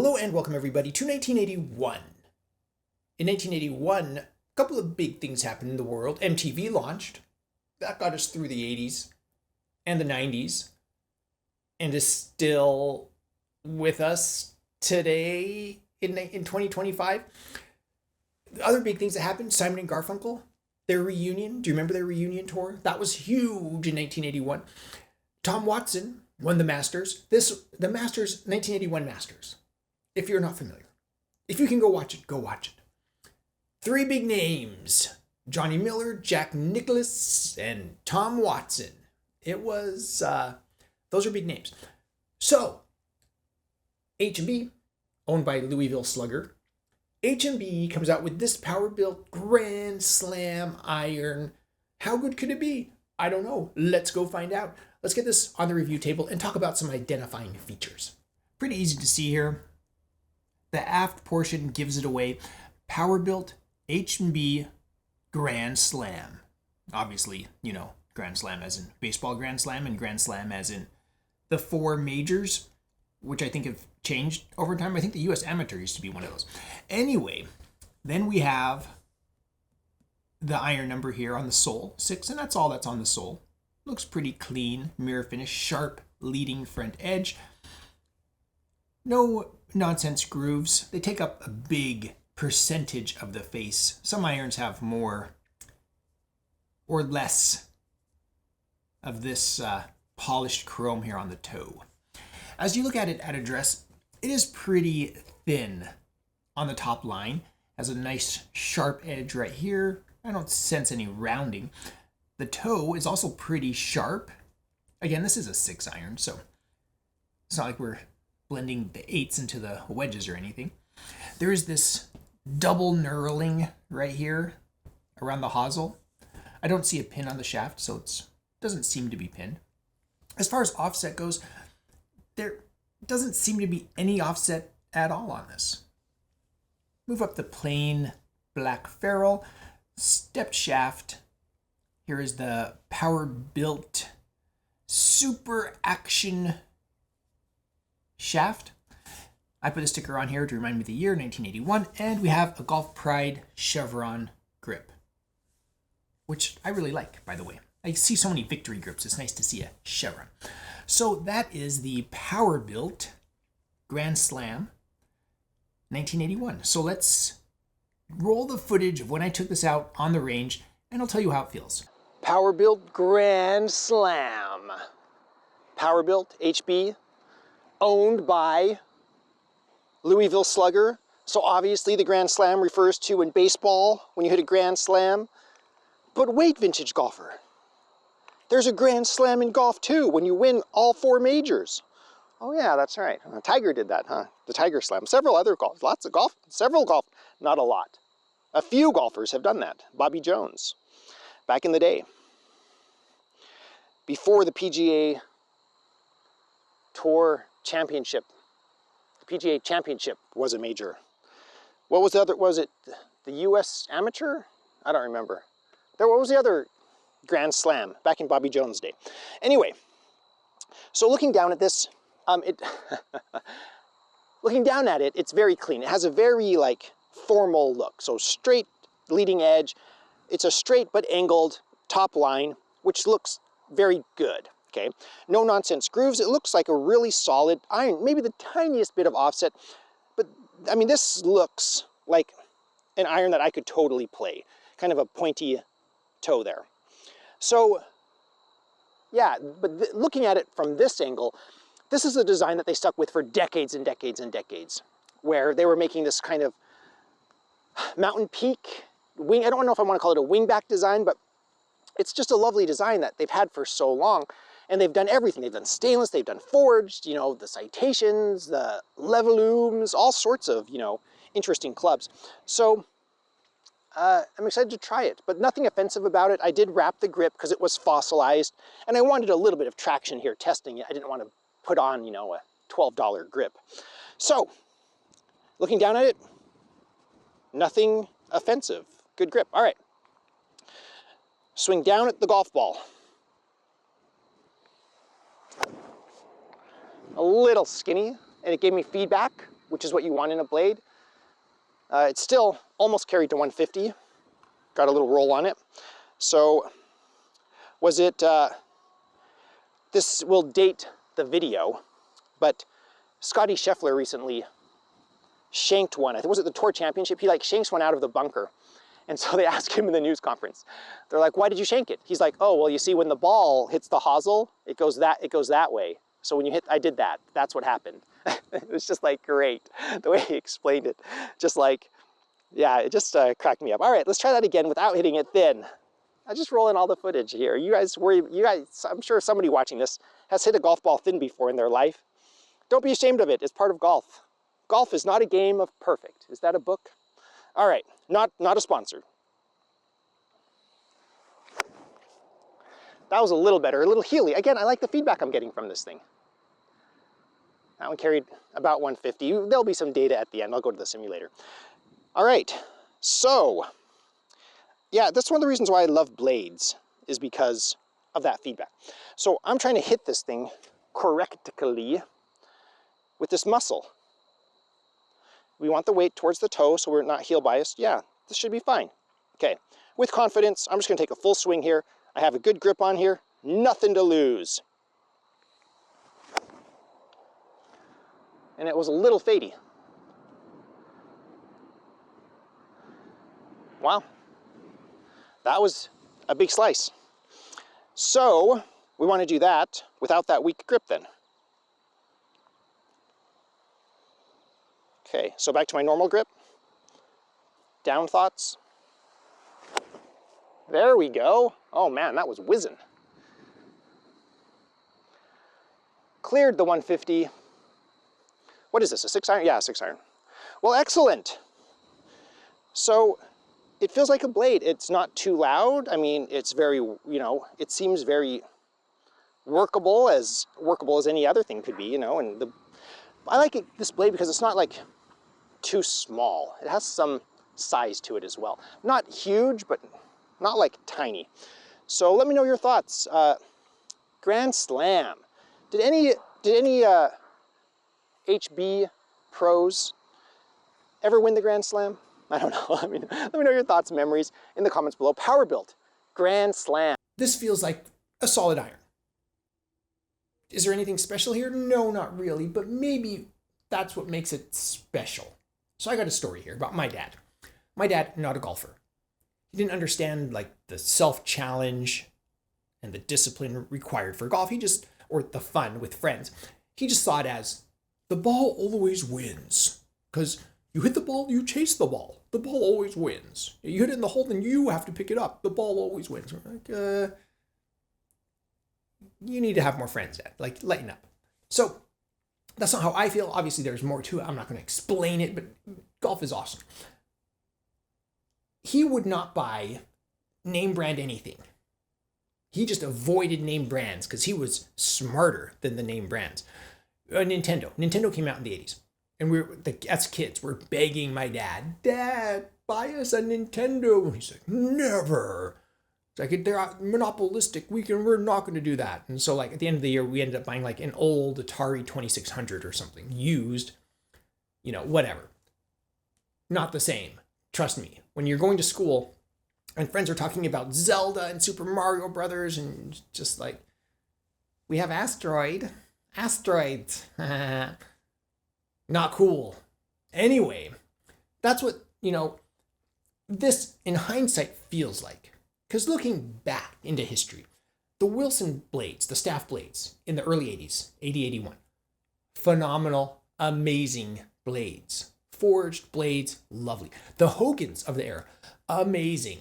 Hello and welcome everybody to 1981. In 1981, a couple of big things happened in the world. MTV launched. That got us through the 80s and the 90s and is still with us today in 2025. The other big things that happened, Simon and Garfunkel, their reunion. Do you remember their reunion tour? That was huge in 1981. Tom Watson won the Masters. The Masters, 1981 Masters. If you're not familiar. If you can go watch it, go watch it. Three big names. Johnny Miller, Jack Nicklaus, and Tom Watson. It was, those are big names. So, H&B, owned by Louisville Slugger. H&B comes out with this Powerbilt Grand Slam iron. How good could it be? I don't know. Let's go find out. Let's get this on the review table and talk about some identifying features. Pretty easy to see here. The aft portion gives it away. Powerbilt H&B Grand Slam. Obviously, you know, Grand Slam as in baseball Grand Slam and Grand Slam as in the four majors, which I think have changed over time. I think the U.S. Amateur used to be one of those. Anyway, then we have the iron number here on the sole, 6, and that's all that's on the sole. Looks pretty clean, mirror finish, sharp leading front edge. No nonsense grooves. They take up a big percentage of the face. Some irons have more or less of this polished chrome here on the toe. As you look at it at address, it is pretty thin on the top line. Has a nice sharp edge right here. I don't sense any rounding. The toe is also pretty sharp. Again, this is a 6 iron, so it's not like we're blending the 8s into the wedges or anything. There is this double knurling right here around the hosel. I don't see a pin on the shaft, so it doesn't seem to be pinned. As far as offset goes, there doesn't seem to be any offset at all on this. Move up the plain black ferrule, stepped shaft. Here is the Powerbilt Super Action shaft. I put a sticker on here to remind me of the year, 1981, and we have a Golf Pride chevron grip, which I really like, by the way. I see so many victory grips. It's nice to see a chevron. So that is the Powerbilt Grand Slam 1981. So let's roll the footage of when I took this out on the range, and I'll tell you how it feels. Powerbilt Grand Slam. Powerbilt HB, owned by Louisville Slugger. So obviously the Grand Slam refers to in baseball when you hit a Grand Slam. But wait, vintage golfer. There's a Grand Slam in golf too when you win all 4 majors. Oh yeah, that's right. Tiger did that, huh? The Tiger Slam. Several other golf, lots of golf, several golf, not a lot. A few golfers have done that. Bobby Jones, back in the day. Before the PGA Tour Championship. The PGA Championship was a major. What was the other, was it the U.S. Amateur? I don't remember. What was the other Grand Slam back in Bobby Jones' day? Anyway, so looking down at this, looking down at it, it's very clean. It has a very like formal look. So straight leading edge. It's a straight but angled top line, which looks very good. Okay, no nonsense grooves. It looks like a really solid iron, maybe the tiniest bit of offset, but I mean, this looks like an iron that I could totally play. Kind of a pointy toe there. So yeah, but looking at it from this angle, this is a design that they stuck with for decades and decades and decades, where they were making this kind of mountain peak wing. I don't know if I want to call it a wingback design, but it's just a lovely design that they've had for so long. And they've done everything. They've done stainless, they've done forged, you know, the citations, the levelooms, all sorts of, you know, interesting clubs. So I'm excited to try it, but nothing offensive about it. I did wrap the grip because it was fossilized, and I wanted a little bit of traction here testing it. I didn't want to put on, you know, a $12 grip. So, looking down at it, nothing offensive. Good grip. All right. Swing down at the golf ball. A little skinny, and it gave me feedback which is what you want in a blade. It's still almost carried to 150. Got a little roll on it. So was it, this will date the video, but Scotty Scheffler recently shanked one. I think, was it the Tour Championship? He like shanks one out of the bunker. And so they asked him in the news conference. They're like, why did you shank it? He's like, oh, well, you see, when the ball hits the hosel, it goes that way. So when you hit, I did that. That's what happened. It was just like great the way he explained it. Just like, yeah, it just cracked me up. All right, let's try that again without hitting it thin. I just roll in all the footage here. You guys, I'm sure somebody watching this has hit a golf ball thin before in their life. Don't be ashamed of it. It's part of golf. Golf is not a game of perfect. Is that a book? All right, not a sponsor. That was a little better, a little heely. Again, I like the feedback I'm getting from this thing. That one carried about 150. There'll be some data at the end. I'll go to the simulator. All right, so yeah, that's one of the reasons why I love blades, is because of that feedback. So I'm trying to hit this thing correctly with this muscle. We want the weight towards the toe so we're not heel biased. Yeah, this should be fine. Okay, with confidence, I'm just gonna take a full swing here. I have a good grip on here, nothing to lose. And it was a little fadey. Wow, that was a big slice. So we want to do that without that weak grip then. Okay, so back to my normal grip. Down thoughts. There we go. Oh man, that was whizzing. Cleared the 150. What is this, a 6-iron? Yeah, a 6-iron. Well, excellent. So it feels like a blade. It's not too loud. I mean, it's very, it seems very workable as any other thing could be, and I like this blade because it's not like too small. It has some size to it as well. Not huge, but not like tiny. So let me know your thoughts. Grand Slam. Did any HB pros ever win the Grand Slam? I don't know. I mean, let me know your thoughts, memories in the comments below. Powerbilt, Grand Slam. This feels like a solid iron. Is there anything special here? No, not really, but maybe that's what makes it special. So I got a story here about my dad. My dad, not a golfer. He didn't understand like the self-challenge and the discipline required for golf. Or the fun with friends. He just saw it as the ball always wins. Because you hit the ball, you chase the ball. The ball always wins. You hit it in the hole, then you have to pick it up. The ball always wins. We're like, you need to have more friends, Dad. Like, lighten up. So that's not how I feel. Obviously, there's more to it. I'm not going to explain it, but golf is awesome. He would not buy name brand anything. He just avoided name brands because he was smarter than the name brands. Nintendo. Nintendo came out in the 80s. And as kids, we're begging my dad, Dad, buy us a Nintendo. And he's like, never. It's like, they're monopolistic. We're not going to do that. And so like at the end of the year, we ended up buying like an old Atari 2600 or something, used, whatever. Not the same. Trust me. When you're going to school and friends are talking about Zelda and Super Mario Brothers and just like, we have asteroids. Not cool. Anyway, that's what, this in hindsight feels like. Because looking back into history, the Wilson blades, the staff blades in the early 80s, 80, 81, phenomenal, amazing blades. Forged blades, lovely. The Hogans of the era, amazing.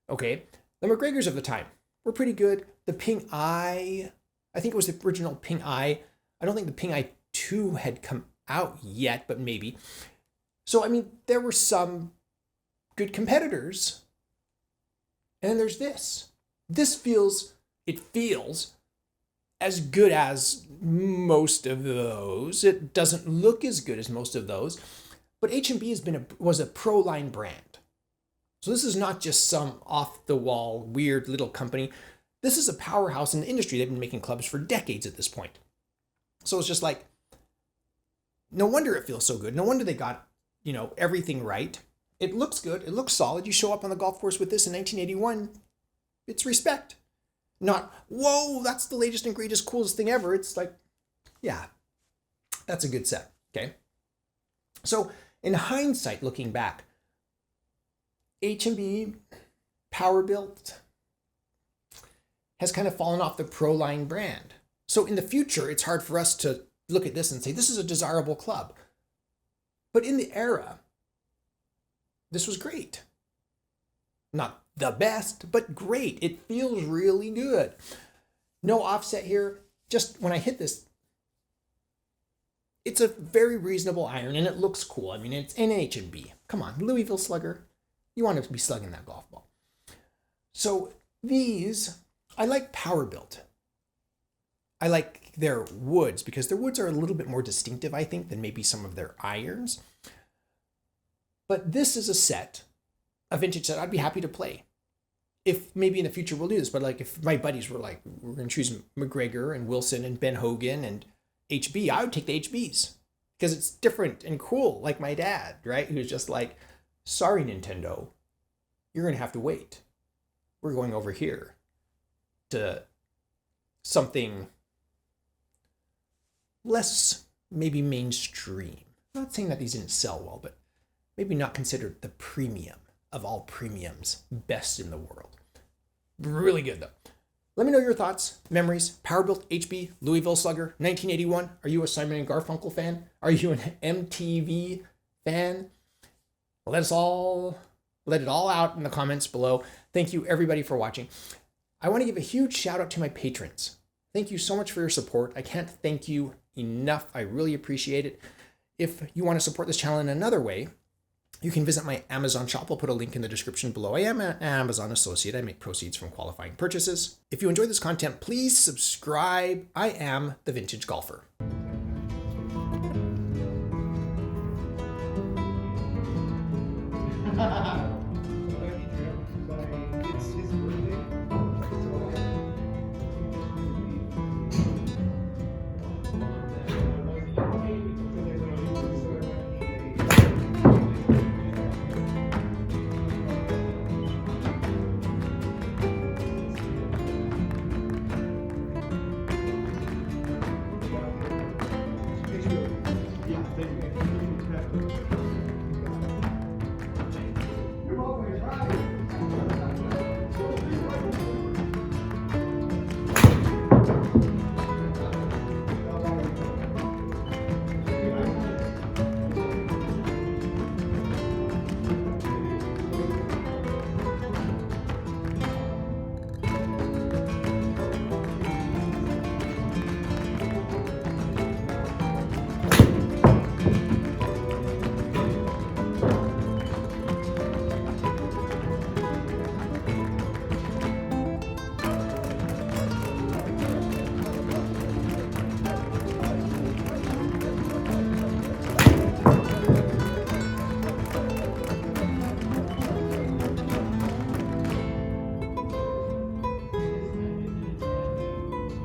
Okay, the McGregors of the time were pretty good. The Ping Eye, I think it was the original Ping Eye. I don't think the Ping Eye 2 had come out yet, but maybe. So, I mean, there were some good competitors. And then there's this. It feels as good as most of those. It doesn't look as good as most of those. But H&B was a pro-line brand. So this is not just some off-the-wall, weird little company. This is a powerhouse in the industry. They've been making clubs for decades at this point. So it's just like, No wonder it feels so good. No wonder they got, everything right. It looks good. It looks solid. You show up on the golf course with this in 1981, it's respect. Not, whoa, that's the latest and greatest, coolest thing ever. It's like, yeah, that's a good set, okay? So in hindsight, looking back, H&B, Powerbilt has kind of fallen off the Proline brand. So in the future, it's hard for us to look at this and say, this is a desirable club. But in the era, this was great. Not the best, but great. It feels really good. No offset here. Just when I hit this, it's a very reasonable iron and it looks cool. I mean, it's an H&B. Come on, Louisville Slugger. You want to be slugging that golf ball. So these, I like Powerbilt. I like their woods because their woods are a little bit more distinctive, I think, than maybe some of their irons. But this is a set, a vintage set I'd be happy to play. If maybe in the future we'll do this, but like if my buddies were like, we're going to choose McGregor and Wilson and Ben Hogan and HB, I would take the HBs because it's different and cool. Like my dad, right? Who's just like, sorry, Nintendo, you're going to have to wait. We're going over here to something less maybe mainstream. I'm not saying that these didn't sell well, but maybe not considered the premium of all premiums, best in the world. Really good though. Let me know your thoughts, memories. Powerbilt, HB, Louisville Slugger, 1981. Are you a Simon and Garfunkel fan? Are you an MTV fan? Let it all out in the comments below. Thank you everybody for watching. I want to give a huge shout out to my patrons. Thank you so much for your support. I can't thank you enough. I really appreciate it. If you want to support this channel in another way, you can visit my Amazon shop. I'll put a link in the description below. I am an Amazon associate. I make proceeds from qualifying purchases. If you enjoy this content, please subscribe. I am the Vintage Golfer.